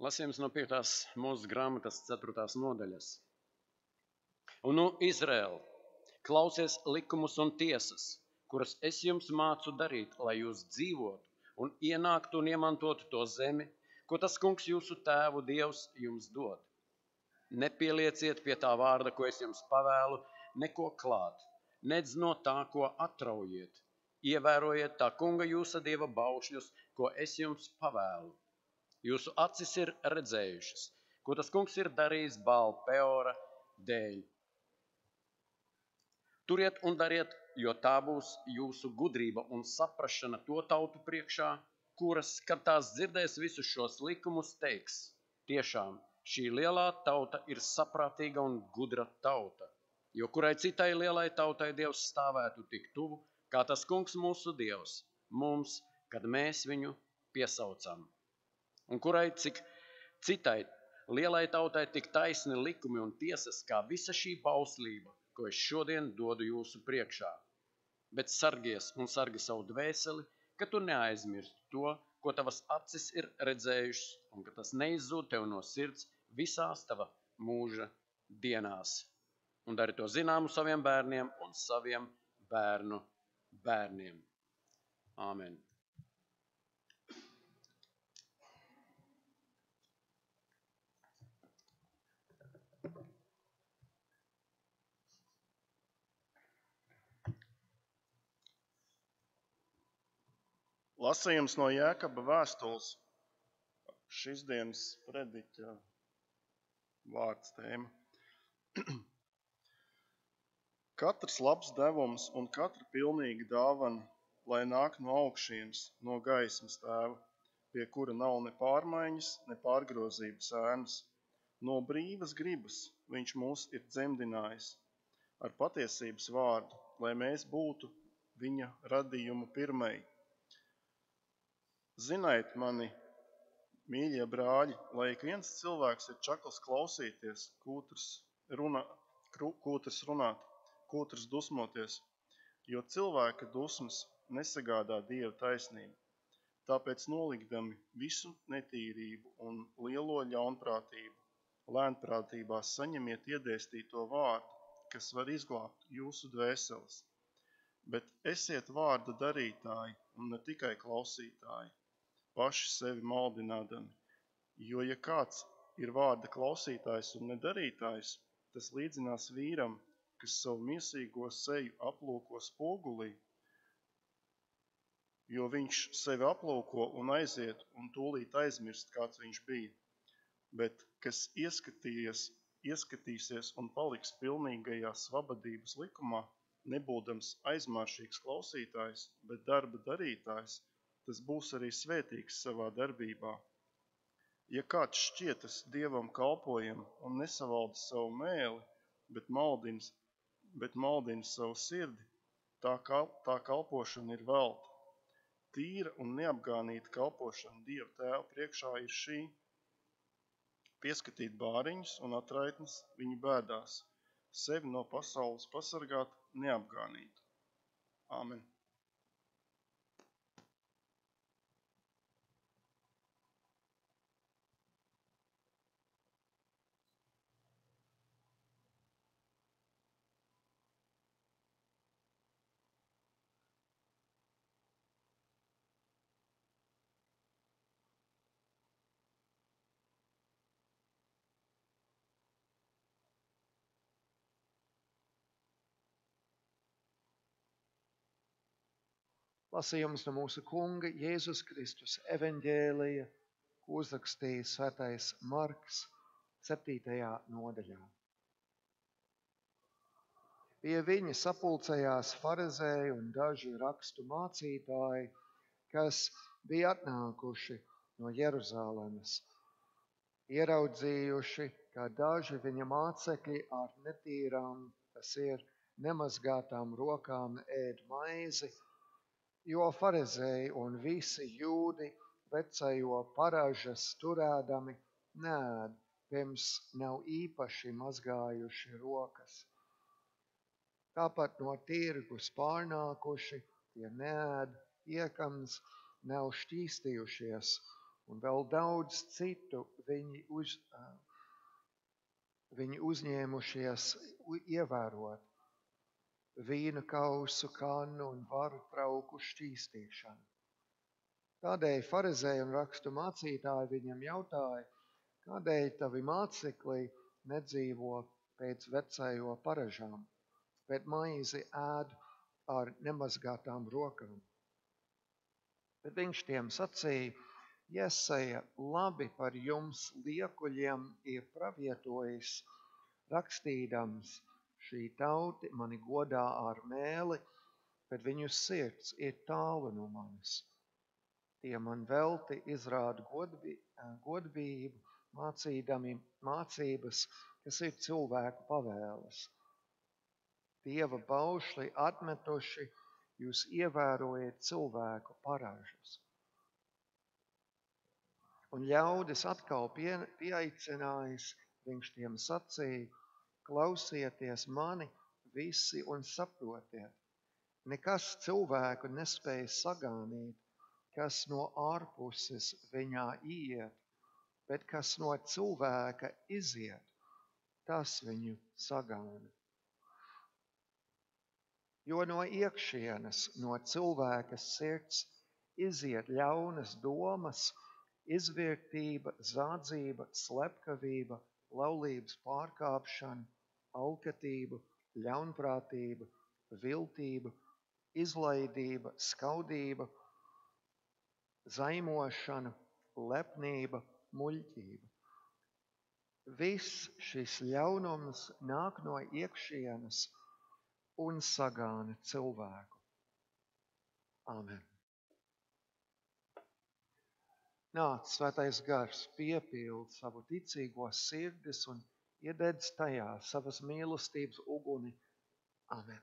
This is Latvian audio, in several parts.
Lasījums no 5. Mūzes grāmatas 4. nodaļas. Un nu, Izraēl, klausies likumus un tiesas, kuras es jums mācu darīt, lai jūs dzīvotu un ienāktu un iemantotu to zemi, ko tas kungs jūsu tēvu Dievs jums dod. Nepielieciet pie tā vārda, ko es jums pavēlu, neko klāt, nedz no tā, ko atraujiet. Ievērojiet tā kunga jūsa Dieva baušļus, ko es jums pavēlu. Jūsu acis ir redzējušas, ko tas kungs ir darījis Bāla Peora dēļ. Turiet un dariet, jo tā būs jūsu gudrība un saprašana to tautu priekšā, kuras, kad tās dzirdēs visus šos likumus, teiks: tiešām, šī lielā tauta ir saprātīga un gudra tauta, jo kurai citai lielai tautai Dievs stāvētu tik tuvu, kā tas kungs mūsu Dievs, mums, kad mēs viņu piesaucam. Un kurai cik citai lielai tautai tik taisni likumi un tiesas, kā visa šī bauslība, ko es šodien dodu jūsu priekšā. Bet sargies un sargi savu dvēseli, ka tu neaizmirsti to, ko tavas acis ir redzējušas, un ka tas neizzūd tev no sirds visās tava mūža dienās. Un dari to zināmu saviem bērniem un saviem bērnu bērniem. Āmen. Lasījums no Jēkaba vēstules. Šīs dienas prediķa vārds tēma. Katrs labs devums un katra pilnīga dāvana, lai nāk no augšienes, no gaismas tēva, pie kura nav ne pārmaiņas, ne pārgrozības ēnas. No brīvas gribas viņš mūs ir dzemdinājis ar patiesības vārdu, lai mēs būtu viņa radījumu pirmei. Ziniet mani, mīļie brāļi, lai ik viens cilvēks ir čakls klausīties, kūtrs runāt, kūtrs dusmoties, jo cilvēka dusmas nesagādā Dieva taisnību. Tāpēc nolikdami visu netīrību un lielo ļaunprātību, lēnprātībā saņemiet iedēstīto vārdu, kas var izglābt jūsu dvēseles. Bet esiet vārda darītāji un ne tikai klausītāji, paši sevi maldinādami, jo ja kāds ir vārda klausītājs un nedarītājs, tas līdzinās vīram, kas savu miesīgo seju aplūko spogulī, jo viņš sevi aplūko un aiziet un tūlīt aizmirst, kāds viņš bija. Bet kas ieskatīsies un paliks pilnīgajā svabadības likumā, nebūdams aizmāršīgs klausītājs, bet darba darītājs, tas būs arī svētīgs savā darbībā. Ja kāds šķietas Dievam kalpojam un nesavalda savu mēli, bet maldina savu sirdi, tā kalpošana ir velta. Tīra un neapgānīta kalpošana Dieva tēva priekšā ir šī: pieskatīt bāriņus un atraitnes viņa bēdās, sevi no pasaules pasargāt neapgānītu. Āmen. Lasījums no mūsu Kunga Jēzus Kristus evaņģēlija, ko uzrakstīja svētais Marks 7. nodaļā. Pie viņa sapulcējās farizēji un daži rakstu mācītāji, kas bija atnākuši no Jeruzalemes, ieraudzījuši, ka daži viņa mācekļi ar netīrām, tas ir nemazgātām rokām ēd maizi, jo farizēji un visi jūdi vecājo paražas turēdami neēd, pirms nav īpaši mazgājuši rokas. Tāpat no tirgus pārnākuši, tie neēd, iekams nav šķīstījušies un vēl daudz citu viņi uzņēmušies ievērot vīna kausu, kannu un varu trauku šķīstīšanu. Tādēļ farizēji un rakstu mācītāji viņam jautāja, kādēļ tavi mācekļi nedzīvo pēc vecējo paražām, bet maizi ēd ar nemazgātām rokām. Bet viņš tiem sacīja, Jesaja labi par jums liekuļiem ir pravietojis, rakstīdams, šī tauti mani godā ar mēli, bet viņu sirds ir tālu no manis. Tie man velti izrāda godbību, mācīdami mācības, kas ir cilvēku pavēles. Dieva baušli atmetuši, jūs ievērojat cilvēku paražas. Un ļaudis atkal pieaicinājis, viņš tiem sacīja, klausieties mani visi un saprotiet. Nekas cilvēku nespēja sagānīt, kas no ārpuses viņā iet, bet kas no cilvēka iziet, tas viņu sagāna. Jo no iekšienes, no cilvēka sirds iziet ļaunas domas, izvērtība, zādzība, slepkavība, laulības pārkāpšana, alkatība, ļaunprātība, viltība, izlaidība, skaudība, zaimošana, lepnība, muļķība. Viss šis ļaunums nāk no iekšienes un sagāna cilvēku. Amen. Nāc, Svētais Gars, piepild savu ticīgo sirdis un iededz tajā savas mīlestības uguni. Amen.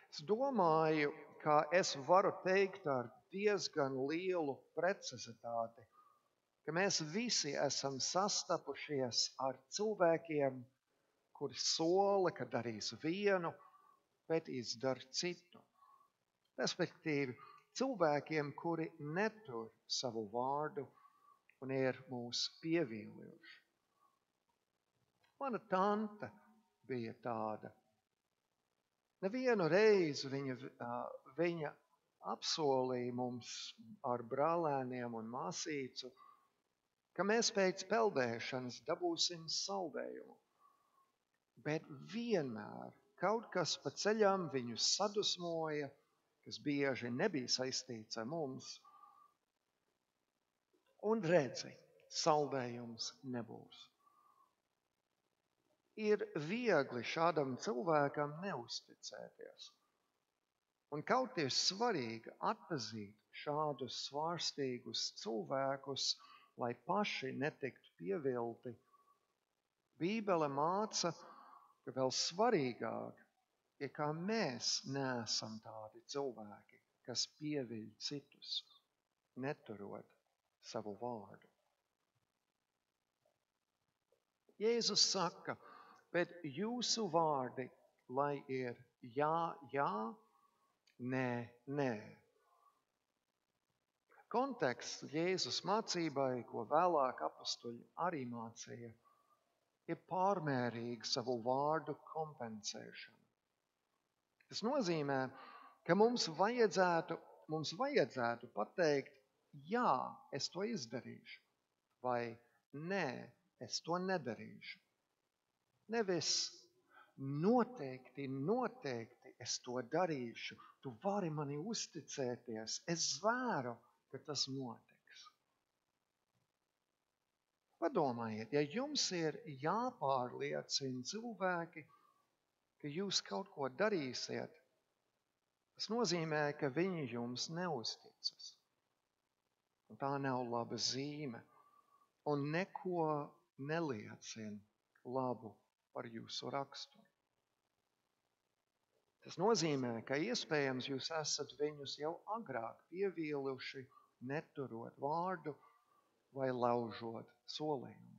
Es domāju, ka es varu teikt ar diezgan lielu precizitāti, ka mēs visi esam sastapušies ar cilvēkiem, kuri sola, ka darīs vienu, bet izdara citu. Respektīvi, cilvēkiem, kuri netur savu vārdu un ir mūs pievīlījuši. Mana tante bija tāda. Nevienu reizi viņa apsolīja mums ar brālēniem un māsīcu, ka mēs pēc peldēšanas dabūsim saldējumu. Bet vienmēr kaut kas pa ceļam viņu sadusmoja, kas bieži nebija saistīts ar mums. Un redzi, saldējums nebūs. Ir viegli šādam cilvēkam neusticēties. Un kaut ir svarīgi atpazīt šādus svārstīgus cilvēkus, lai paši netiktu pievilti. Bībele māca, ka vēl svarīgāk ir, kā mēs neesam tādi cilvēki, kas pieviļ citus, neturot savu vārdu. Jēzus saka, bet jūsu vārdi, lai ir jā, jā, nē, nē. Konteksts Jēzus mācībai, ko vēlāk apostoļi arī mācīja, ir pārmērīga savu vārdu kompensēšana. Tas nozīmē, ka mums vajadzētu pateikt, jā, es to izdarīšu, vai nē, es to nedarīšu. Nevis noteikti, es to darīšu, tu vari mani uzticēties, es zvēru, ka tas notiks. Padomājiet, ja jums ir jāpārliecina cilvēki, ka jūs kaut ko darīsiet, tas nozīmē, ka viņi jums neuzticas. Un tā nav laba zīme un neko neliecina labu par jūsu raksturu. Tas nozīmē, ka iespējams jūs esat viņus jau agrāk pievīluši, neturot vārdu vai laužot solījumu.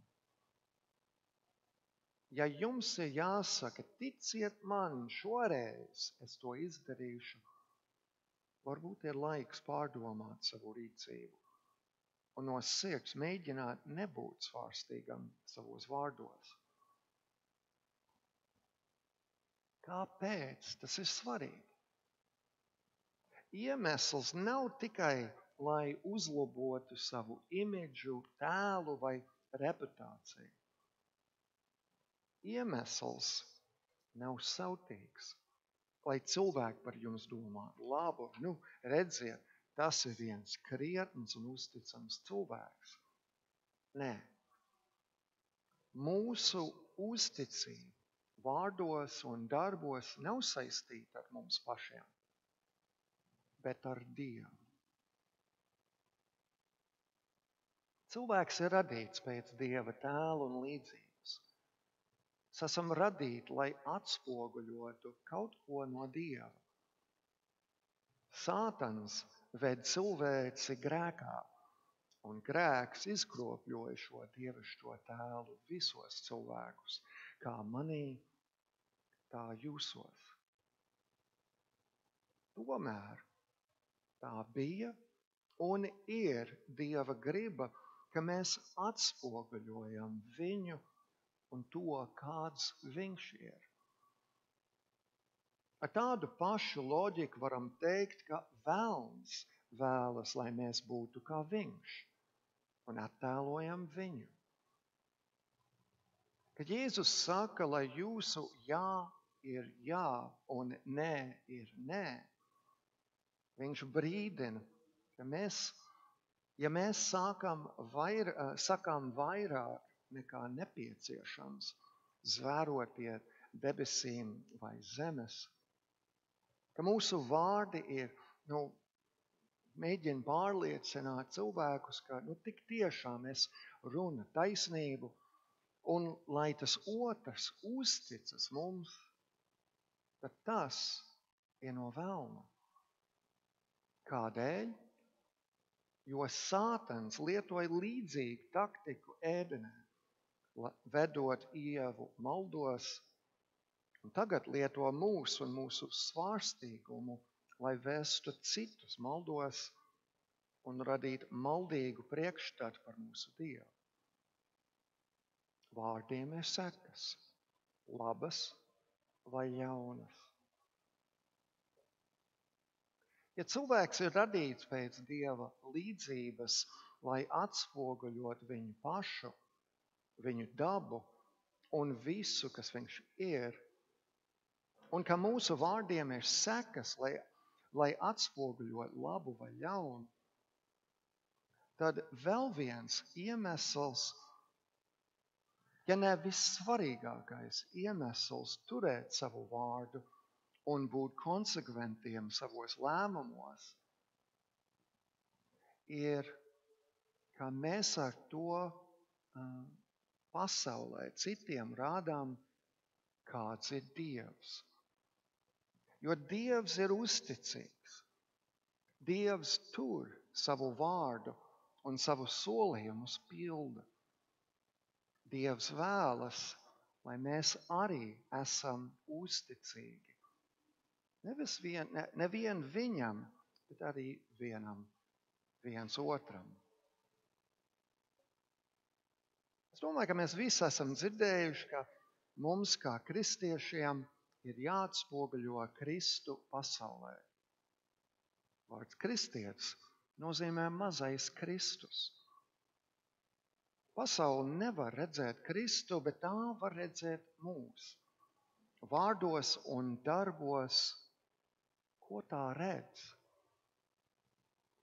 ja jums ir jāsaka, ticiet man, šoreiz es to izdarīšu, varbūt ir laiks pārdomāt savu rīcību un no sirds mēģināt nebūt svārstīgam savos vārdos. Kāpēc tas ir svarīgi? Iemesls nav tikai, lai uzlabotu savu imidžu, tēlu vai reputāciju. Iemesls nav sautīgs, lai cilvēki par jums domā. Labi, redziet, tas ir viens krietns un uzticams cilvēks. Nē. Mūsu uzticība vārdos un darbos nav saistīta ar mums pašiem, bet ar Dievu. Cilvēks ir radīts pēc Dieva tēla un līdzības. Mēs esam radīti, lai atspoguļotu kaut ko no Dieva. Sātans ved cilvēci grēkā, un grēks izkropļoja šo dievišķo tēlu visos cilvēkus, kā manī, tā jūsos. Tomēr tā bija un ir Dieva griba, ka mēs atspoguļojam viņu un to, kāds viņš ir. Ar tādu pašu loģiku varam teikt, ka velns vēlas, lai mēs būtu kā viņš un attēlojam viņu. Kad Jēzus saka, lai jūsu jā ir jā un nē ir nē, viņš brīdina, ka ja mēs sakām vairāk nekā nepieciešams, zvērot pie debesīm vai zemes, ka mūsu vārdi ir, mēģina pārliecināt cilvēkus, ka tik tiešām es runu taisnību, un lai tas otrs uzticas mums, tad tas ir no velna. Kādēļ? Jo Sātans lietoja līdzīgu taktiku ēdenē, vedot Ievu maldos, un tagad lieto mūs un mūsu svārstīgumu, lai vestu citus maldos un radītu maldīgu priekšstatu par mūsu Dievu. Vārdiem ir sekas, labas vai ļaunas. Ja cilvēks ir radīts pēc Dieva līdzības, lai atspoguļot viņu pašu, viņu dabu un visu, kas viņš ir, un ka mūsu vārdiem ir sekas, lai atspoguļot labu vai ļaunu, tad vēl viens iemesls, ja ne vissvarīgākais iemesls turēt savu vārdu un būt konsekventiem savos lēmumos, ir, ka mēs ar to pasaulē citiem rādām, kāds ir Dievs. Jo Dievs ir uzticīgs. Dievs tur savu vārdu un savu solījumus pilda. Dievs vēlas, lai mēs arī esam uzticīgi. Nevien viņam, bet arī viens otram. Es domāju, ka mēs visi esam dzirdējuši, ka mums kā kristiešiem ir jāatspoguļo Kristu pasaulē. Vārds kristietis nozīmē mazais Kristus. Pasaule nevar redzēt Kristu, bet tā var redzēt mūs. Vārdos un darbos, ko tā redz?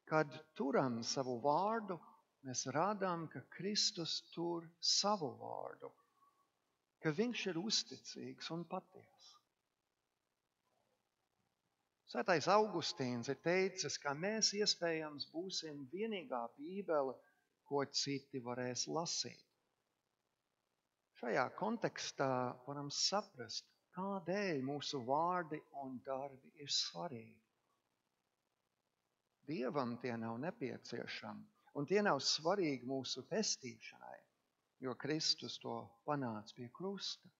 Kad turam savu vārdu, mēs rādām, ka Kristus tur savu vārdu, ka viņš ir uzticīgs un patiess. Svētais Augustīns ir teicis, ka mēs iespējams būsim vienīgā bībele, ko citi varēs lasīt. Šajā kontekstā varam saprast, kādēļ mūsu vārdi un darbi ir svarīgi. Dievam tie nav nepieciešami, un tie nav svarīgi mūsu pestīšanai, jo Kristus to panāca pie krusta.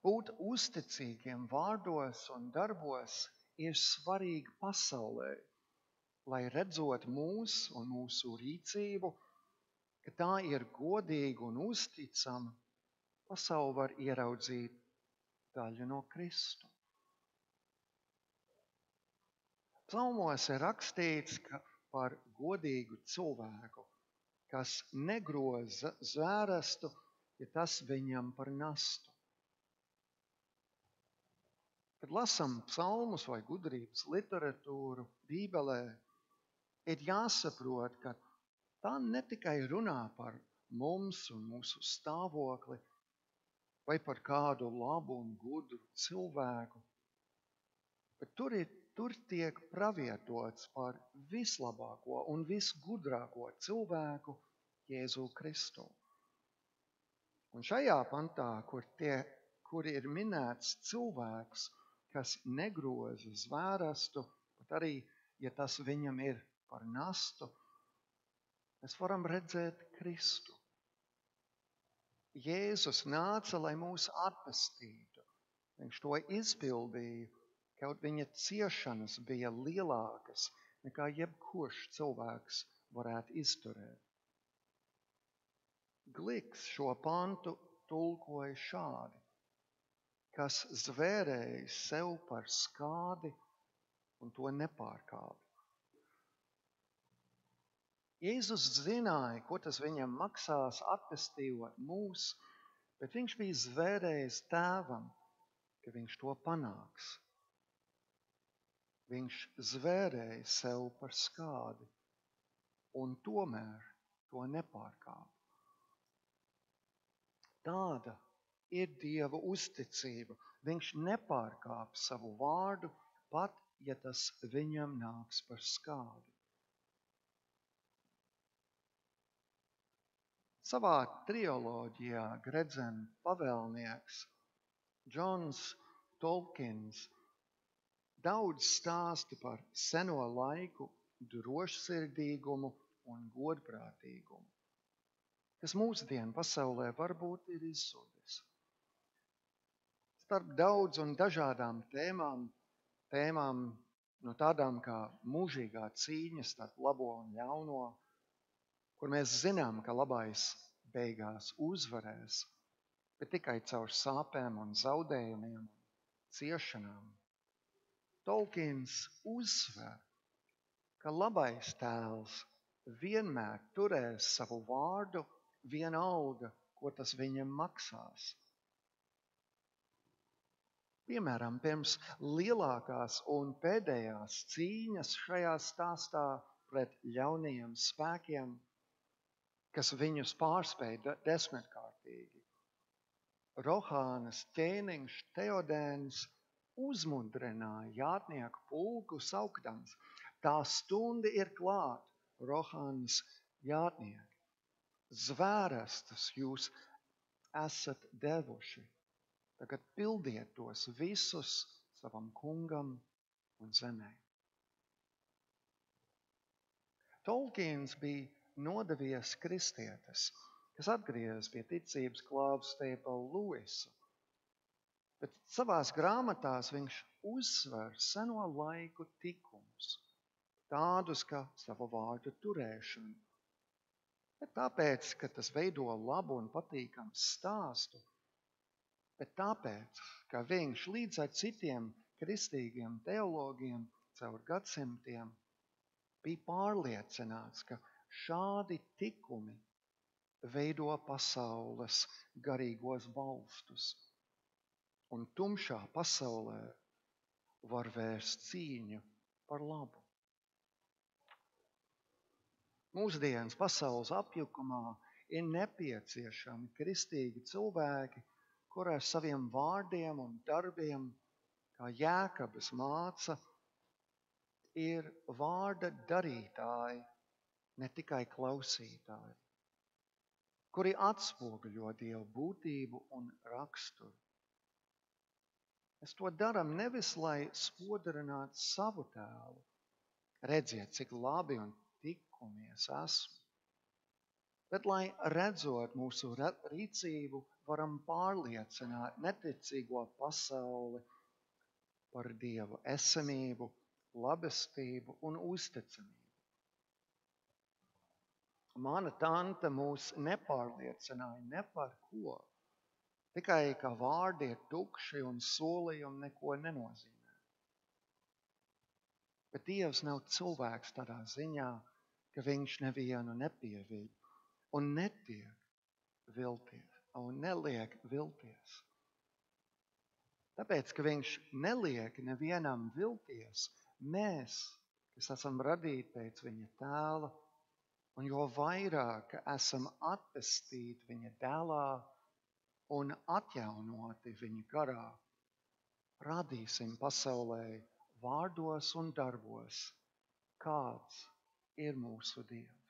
būt uzticīgiem vārdos un darbos ir svarīgi pasaulē, lai redzot mūs un mūsu rīcību, ka tā ir godīga un uzticama, pasaule var ieraudzīt daļu no Kristu. Psalmos ir rakstīts par godīgu cilvēku, kas negroza zvērestu, ja tas viņam par nastu. Kad lasām psalmus vai gudrības literatūru Bībelē, ir jāsaprot, ka tā ne tikai runā par mums un mūsu stāvokli vai par kādu labu un gudru cilvēku, bet tur tiek pravietots par vislabāko un visgudrāko cilvēku Jēzu Kristu. Un šajā pantā, kur ir minēts cilvēks, kas negroza zvērestu, bet arī, ja tas viņam ir par nastu, mēs varam redzēt Kristu. Jēzus nāca, lai mūs atpestītu. Viņš to izpildīja, kaut viņa ciešanas bija lielākas, nekā jebkurš cilvēks varētu izturēt. Gliks šo pantu tulkoja šādi: kas zvērēja sev par skādi un to nepārkāpa. Jēzus zināja, ko tas viņam maksās atpestījot mūs, bet viņš bija zvērējis tēvam, ka viņš to panāks. Viņš zvērēja sev par skādi un tomēr to nepārkāpa. Tāda ir Dieva uzticība. Viņš nepārkāp savu vārdu, pat ja tas viņam nāks par skādi. Savā triloģijā Gredzena pavēlnieks Džons Tolkins daudz stāsta par seno laiku drošsirdīgumu un godprātīgumu, kas mūsdienu pasaulē varbūt ir izzudis. Starp daudz un dažādām tēmām no tādām kā mūžīgā cīņa starp labo un ļauno, kur mēs zinām, ka labais beigās uzvarēs, bet tikai caur sāpēm un zaudējumiem un ciešanām. Tolkins uzsver, ka labais tēls vienmēr turēs savu vārdu, vienalga, ko tas viņam maksās. Piemēram, pirms lielākās un pēdējās cīņas šajā stāstā pret ļaunajiem spēkiem, kas viņus pārspēja desmitkārtīgi, Rohānas ķēniņš Teodēns uzmundrināja jātnieku pulku sauktams: tā stunda ir klāt, Rohānas jātnieki. Zvērestus jūs esat devuši. Tagad pildiet tos visus savam kungam un zemē. Tolkins bija nodevies kristietis, kas atgriezās pie ticības klāva Staples Lewisu. Bet savās grāmatās viņš uzsver seno laiku tikumus, tādus kā savu vārdu turēšanu. Bet tāpēc, ka tas veido labu un patīkamu stāstu, bet tāpēc, ka viņš līdz ar citiem kristīgiem teologiem caur gadsimtiem bija pārliecināts, ka šādi tikumi veido pasaules garīgos balstus, un tumšā pasaulē var vērst cīņu par labu. Mūsdienas pasaules apjukumā ir nepieciešami kristīgi cilvēki, kur ar saviem vārdiem un darbiem, kā Jēkabs māca, ir vārda darītāji, ne tikai klausītāji, kuri atspoguļo Dievu būtību un raksturu. Mēs to darām nevis, lai spodrinātu savu tēlu, redziet, cik labi un tikumies esmu, bet lai redzot mūsu rīcību varam pārliecināt neticīgo pasauli par Dieva esamību, labestību un uzticamību. Mana tante mūs nepārliecināja ne par ko, tikai ka vārdi ir tukši un solījumi neko nenozīmē. Bet Dievs nav cilvēks tādā ziņā, ka viņš nevienu nepieviļ un neliek vilties. Tāpēc, ka viņš neliek nevienam vilties, mēs, kas esam radīti pēc viņa tēla, un jo vairāk esam atpestīti viņa dēlā un atjaunoti viņa garā, rādīsim pasaulē vārdos un darbos, kāds ir mūsu Dievs.